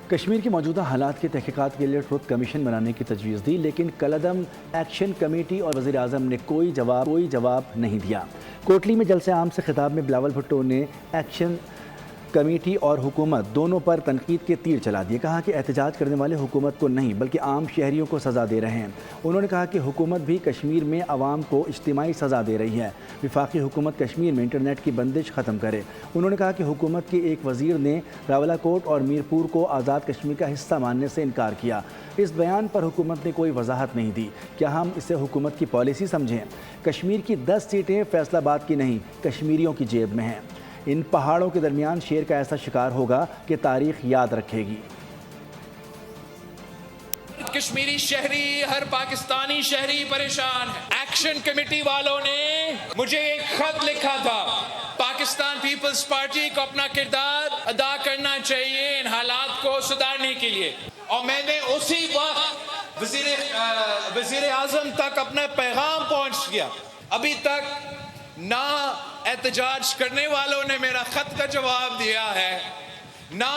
کشمیر کی موجودہ حالات کی تحقیقات کے لیے ٹروتھ کمیشن بنانے کی تجویز دی، لیکن کالعدم ایکشن کمیٹی اور وزیر اعظم نے کوئی جواب نہیں دیا۔ کوٹلی میں جلسہ عام سے خطاب میں بلاول بھٹو نے ایکشن کمیٹی اور حکومت دونوں پر تنقید کے تیر چلا دیے۔ کہا کہ احتجاج کرنے والے حکومت کو نہیں بلکہ عام شہریوں کو سزا دے رہے ہیں۔ انہوں نے کہا کہ حکومت بھی کشمیر میں عوام کو اجتماعی سزا دے رہی ہے۔ وفاقی حکومت کشمیر میں انٹرنیٹ کی بندش ختم کرے۔ انہوں نے کہا کہ حکومت کے ایک وزیر نے راولاکوٹ اور میرپور کو آزاد کشمیر کا حصہ ماننے سے انکار کیا۔ اس بیان پر حکومت نے کوئی وضاحت نہیں دی۔ کیا ہم اسے حکومت کی پالیسی سمجھیں؟ کشمیر کی 10 سیٹیں فیصل آباد کی نہیں، کشمیریوں کی جیب میں ہیں۔ ان پہاڑوں کے درمیان شیر کا ایسا شکار ہوگا کہ تاریخ یاد رکھے گی۔ کشمیری شہری، ہر پاکستانی شہری پریشان ہے۔ ایکشن کمیٹی والوں نے مجھے ایک خط لکھا تھا، پاکستان پیپلز پارٹی کو اپنا کردار ادا کرنا چاہیے ان حالات کو سدھارنے کے لیے، اور میں نے اسی وقت وزیر اعظم تک اپنا پیغام پہنچ گیا۔ ابھی تک نہ احتجاج کرنے والوں نے میرا خط کا جواب دیا ہے، نہ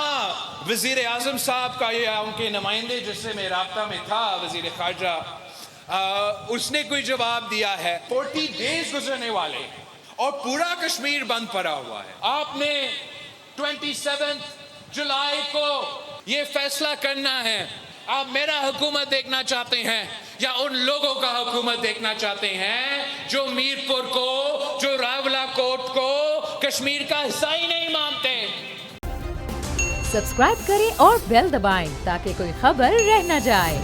وزیر اعظم صاحب کا یا ان کے نمائندے جس سے میں رابطہ میں تھا، وزیر خارجہ، اس نے کوئی جواب دیا ہے۔ 40 ڈیز گزرنے والے اور پورا کشمیر بند پڑا ہوا ہے۔ آپ نے 27 جولائی کو یہ فیصلہ کرنا ہے، آپ میرا حکومت دیکھنا چاہتے ہیں یا ان لوگوں کا حکومت دیکھنا چاہتے ہیں جو میرپور کو، جو راولاکوٹ کو کشمیر کا حصہ ہی نہیں مانتے؟ سبسکرائب کریں اور بیل دبائیں تاکہ کوئی خبر رہ نہ جائے۔